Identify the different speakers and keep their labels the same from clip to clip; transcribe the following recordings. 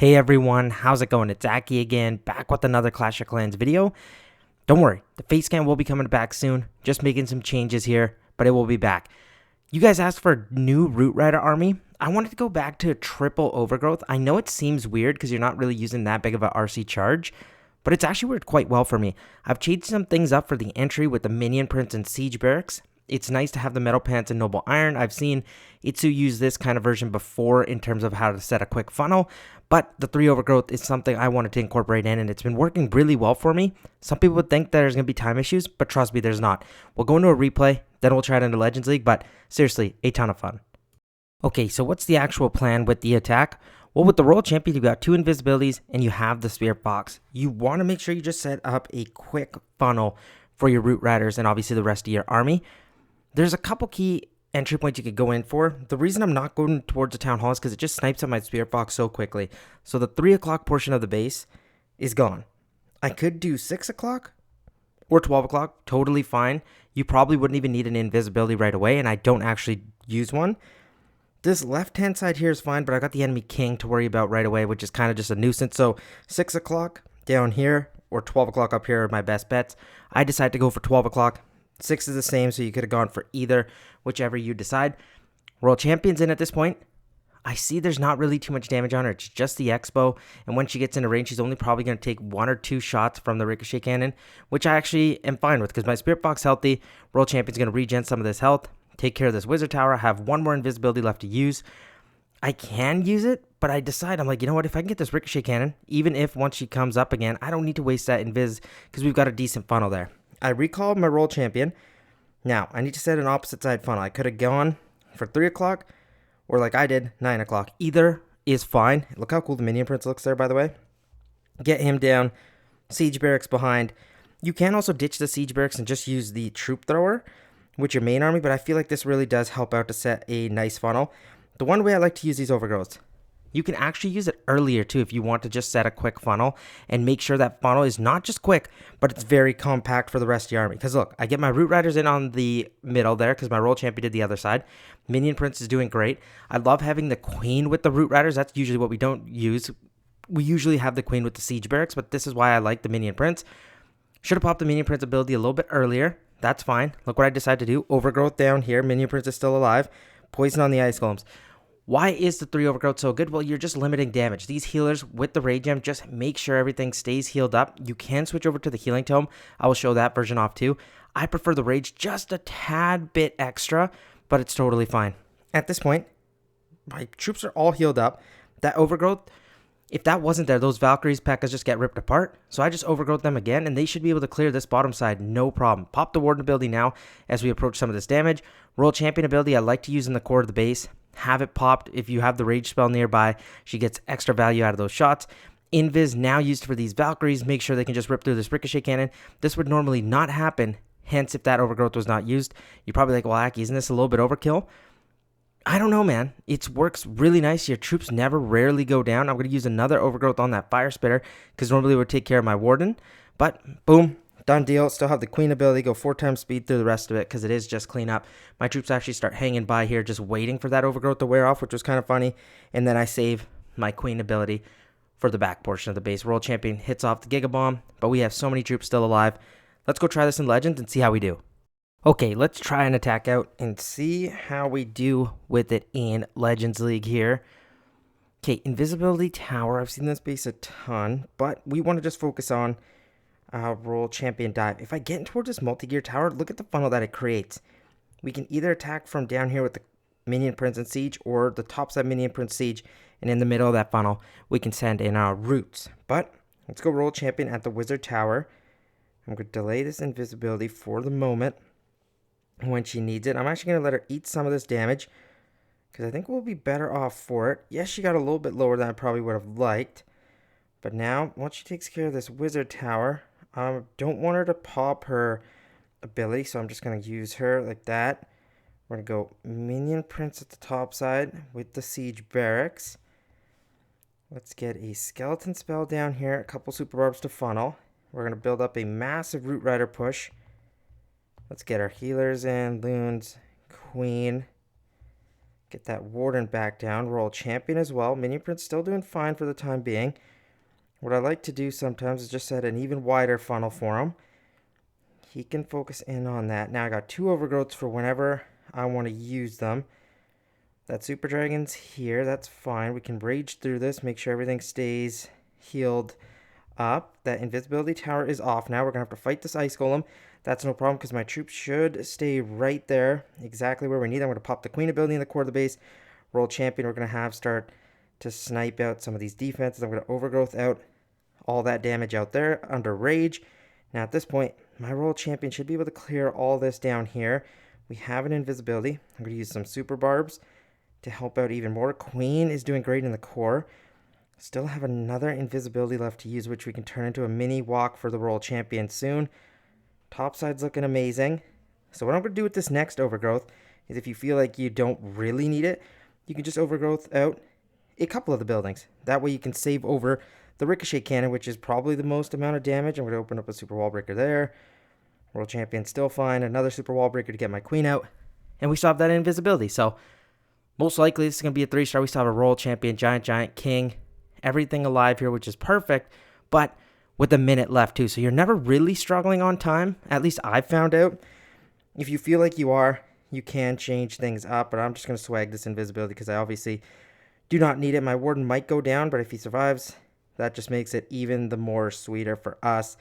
Speaker 1: Hey everyone, how's it going? It's Aki again, back with another Clash of Clans video. Don't worry, the face cam will be coming back soon, just making some changes here, but it will be back. You guys asked for a new Root Rider army. I wanted to go back to a triple Overgrowth. I know it seems weird because you're not really using that big of a RC charge, but it's actually worked quite well for me. I've changed some things up for the entry with the Minion Prince and Siege Barracks. It's nice to have the Metal Pants and Noble Iron. I've seen Itsu use this kind of version before in terms of how to set a quick funnel, but the 3 Overgrowth is something I wanted to incorporate in, and it's been working really well for me. Some people would think there's going to be time issues, but trust me, there's not. We'll go into a replay, then we'll try it into Legends League, but seriously, a ton of fun. Okay, so what's the actual plan with the attack? Well, with the Royal Champion, you've got 2 invisibilities, and you have the Spirit Box. You want to make sure you just set up a quick funnel for your Root Riders and obviously the rest of your army. There's a couple key entry points you could go in for. The reason I'm not going towards the Town Hall is because it just snipes at my Spirit Box so quickly. So the 3 o'clock portion of the base is gone. I could do 6 o'clock or 12 o'clock, totally fine. You probably wouldn't even need an invisibility right away, and I don't actually use one. This left-hand side here is fine, but I got the enemy king to worry about right away, which is kind of just a nuisance. So 6 o'clock down here or 12 o'clock up here are my best bets. I decided to go for 12 o'clock. 6 is the same, so you could have gone for either, whichever you decide. World Champion's in at this point. I see there's not really too much damage on her. It's just the Expo, and when she gets into range, she's only probably going to take 1 or 2 shots from the Ricochet Cannon, which I actually am fine with because my Spirit Box healthy. World Champion's going to regen some of this health, take care of this Wizard Tower. I have 1 more invisibility left to use. I can use it, but I decide, I'm like, you know what, if I can get this Ricochet Cannon, even if once she comes up again, I don't need to waste that invis because we've got a decent funnel there. I recalled my Royal Champion. Now, I need to set an opposite side funnel. I could have gone for 3 o'clock or like I did, 9 o'clock. Either is fine. Look how cool the Minion Prince looks there, by the way. Get him down. Siege Barracks behind. You can also ditch the Siege Barracks and just use the Troop Thrower with your main army, but I feel like this really does help out to set a nice funnel. The one way I like to use these Overgrowths, you can actually use it earlier too if you want to just set a quick funnel and make sure that funnel is not just quick, but it's very compact for the rest of your army. Because look, I get my Root Riders in on the middle there because my Royal Champion did the other side. Minion Prince is doing great. I love having the Queen with the Root Riders. That's usually what we don't use. We usually have the Queen with the Siege Barracks, but this is why I like the Minion Prince. Should have popped the Minion Prince ability a little bit earlier. That's fine. Look what I decided to do. Overgrowth down here. Minion Prince is still alive. Poison on the Ice Golems. Why is the 3 Overgrowth so good? Well, you're just limiting damage. These healers with the Rage Gem just make sure everything stays healed up. You can switch over to the Healing Tome. I will show that version off too. I prefer the Rage just a tad bit extra, but it's totally fine. At this point, my troops are all healed up. That Overgrowth, if that wasn't there, those Valkyries, P.E.K.K.A.s just get ripped apart. So I just Overgrowth them again, and they should be able to clear this bottom side, no problem. Pop the Warden ability now as we approach some of this damage. Royal Champion ability I like to use in the core of the base. Have it popped if you have the Rage spell nearby. She gets extra value out of those shots. Invis now used for these Valkyries. Make sure they can just rip through this Ricochet Cannon. This would normally not happen. Hence, if that Overgrowth was not used, you're probably like, well, Aki, isn't this a little bit overkill? I don't know, man. It works really nice. Your troops rarely go down. I'm going to use another Overgrowth on that Fire Spitter because normally it would take care of my Warden. But, boom. Done deal. Still have the Queen ability. Go 4 times speed through the rest of it because it is just clean up. My troops actually start hanging by here just waiting for that Overgrowth to wear off, which was kind of funny. And then I save my Queen ability for the back portion of the base. World Champion hits off the Giga Bomb, but we have so many troops still alive. Let's go try this in Legends and see how we do. Okay, let's try an attack out and see how we do with it in Legends League here. Okay, Invisibility Tower. I've seen this base a ton, but we want to just focus on Royal Champion Dive. If I get in towards this multi-gear tower, look at the funnel that it creates. We can either attack from down here with the Minion Prince and Siege, or the top side Minion Prince Siege, and in the middle of that funnel, we can send in our Roots. But let's go Royal Champion at the Wizard Tower. I'm going to delay this invisibility for the moment when she needs it. I'm actually going to let her eat some of this damage because I think we'll be better off for it. Yes, she got a little bit lower than I probably would have liked. But now, once she takes care of this Wizard Tower, don't want her to pop her ability, so I'm just going to use her like that. We're going to go Minion Prince at the top side with the Siege Barracks. Let's get a Skeleton spell down here, a couple Super Barbs to funnel. We're going to build up a massive Root Rider push. Let's get our healers in, Loons, Queen. Get that Warden back down. Roll Champion as well. Minion Prince still doing fine for the time being. What I like to do sometimes is just set an even wider funnel for him. He can focus in on that. Now I got 2 Overgrowths for whenever I want to use them. That Super Dragon's here. That's fine. We can rage through this. Make sure everything stays healed up. That Invisibility Tower is off now. We're going to have to fight this Ice Golem. That's no problem because my troops should stay right there. Exactly where we need them. I'm going to pop the Queen ability in the core of the base. Roll Champion. We're going to have start to snipe out some of these defenses. I'm going to Overgrowth out all that damage out there under Rage. Now at this point, my Roll Champion should be able to clear all this down here. We have an Invisibility. I'm going to use some Super Barbs to help out even more. Queen is doing great in the core. Still have another Invisibility left to use, which we can turn into a mini walk for the Roll Champion soon. Top side's looking amazing. So what I'm going to do with this next Overgrowth is if you feel like you don't really need it, you can just Overgrowth out a couple of the buildings. That way you can save over the Ricochet Cannon, which is probably the most amount of damage. I'm going to open up a Super Wall Breaker there. World Champion still fine. Another Super Wall Breaker to get my Queen out. And we still have that Invisibility. So most likely this is going to be a 3-star. We still have a Royal Champion, Giant, King. Everything alive here, which is perfect. But with a minute left too. So you're never really struggling on time. At least I've found out. If you feel like you are, you can change things up. But I'm just going to swag this Invisibility because I obviously do not need it. My Warden might go down, but if he survives, that just makes it even the more sweeter for us.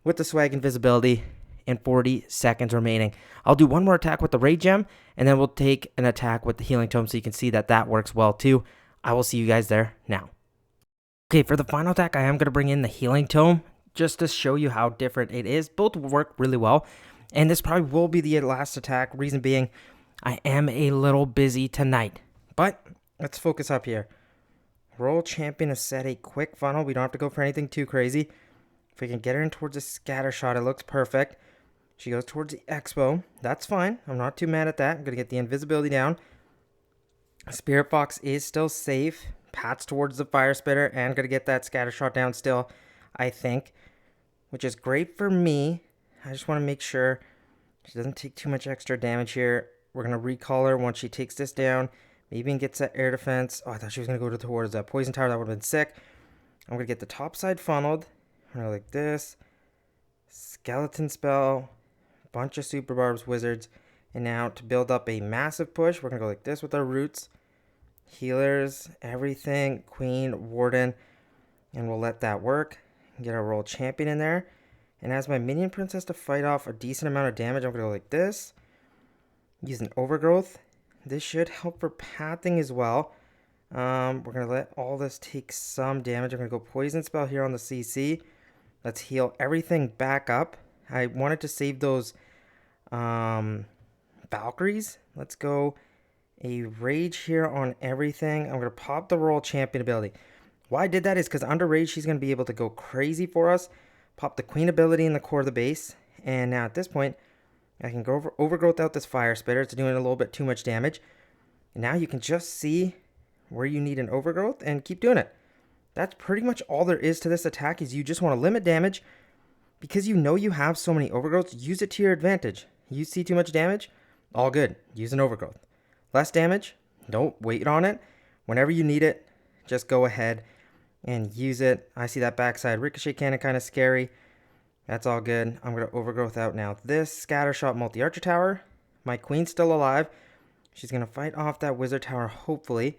Speaker 1: With the swag Invisibility and 40 seconds remaining, I'll do one more attack with the Rage Gem, and then we'll take an attack with the Healing Tome so you can see that that works well too. I will see you guys there now. Okay, for the final attack, I am going to bring in the Healing Tome just to show you how different it is. Both work really well, and this probably will be the last attack. Reason being, I am a little busy tonight, but let's focus up here. Roll Champion has set a quick funnel. We don't have to go for anything too crazy. If we can get her in towards a scatter shot, it looks perfect. She goes towards the Expo. That's fine. I'm not too mad at that. I'm going to get the Invisibility down. Spirit Fox is still safe. Pats towards the Fire Spitter and going to get that scatter shot down still, I think. Which is great for me. I just want to make sure she doesn't take too much extra damage here. We're going to recall her once she takes this down. Maybe even gets that air defense. Oh, I thought she was going to go towards that Poison Tower. That would have been sick. I'm going to get the top side funneled. I'm going to go like this. Skeleton Spell. Bunch of Super Barbs, Wizards. And now to build up a massive push, we're going to go like this with our roots. Healers, everything. Queen, Warden. And we'll let that work. Get our Royal Champion in there. And as my Minion Prince has to fight off a decent amount of damage, I'm going to go like this. Use an Overgrowth. This should help for pathing as well. We're going to let all this take some damage. I'm going to go Poison Spell here on the CC. Let's heal everything back up. I wanted to save those Valkyries. Let's go a Rage here on everything. I'm going to pop the Royal Champion ability. Why I did that is because under Rage, she's going to be able to go crazy for us. Pop the Queen ability in the core of the base. And now at this point, I can go Overgrowth out this Fire Spitter. It's doing a little bit too much damage. And now you can just see where you need an Overgrowth and keep doing it. That's pretty much all there is to this attack, is you just want to limit damage. Because you know you have so many Overgrowths, use it to your advantage. You see too much damage? All good. Use an Overgrowth. Less damage? Don't wait on it. Whenever you need it, just go ahead and use it. I see that backside Ricochet Cannon kind of scary. That's all good. I'm going to Overgrowth out now. This Scatter Shot Multi-Archer Tower. My Queen's still alive. She's going to fight off that Wizard Tower, hopefully.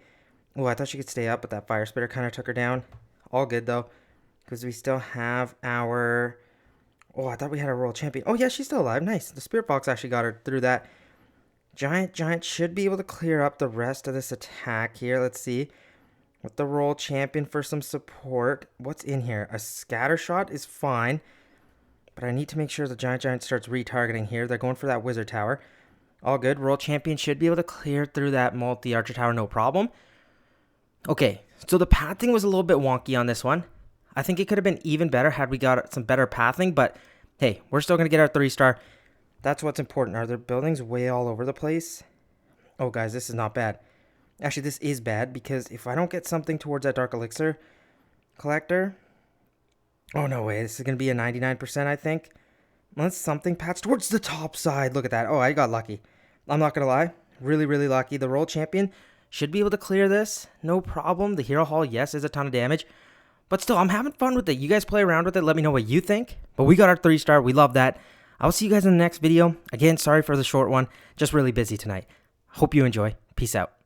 Speaker 1: Oh, I thought she could stay up, but that Fire Spitter kind of took her down. All good, though. Because we still have our... Oh, I thought we had a Royal Champion. Oh, yeah, she's still alive. Nice. The Spirit Fox actually got her through that. Giant should be able to clear up the rest of this attack here. Let's see. With the Royal Champion for some support. What's in here? A Scatter Shot is fine. But I need to make sure the Giant starts retargeting here. They're going for that Wizard Tower. All good. Royal Champion should be able to clear through that multi-archer tower, no problem. Okay, so the pathing was a little bit wonky on this one. I think it could have been even better had we got some better pathing, but hey, we're still going to get our 3-star. That's what's important. Are there buildings way all over the place? Oh, guys, this is not bad. Actually, this is bad because if I don't get something towards that Dark Elixir collector... Oh, no way. This is going to be a 99%, I think. Unless something pats towards the top side. Look at that. Oh, I got lucky. I'm not going to lie. Really, really lucky. The Roll Champion should be able to clear this. No problem. The Hero Hall, yes, is a ton of damage. But still, I'm having fun with it. You guys play around with it. Let me know what you think. But we got our 3-star. We love that. I'll see you guys in the next video. Again, sorry for the short one. Just really busy tonight. Hope you enjoy. Peace out.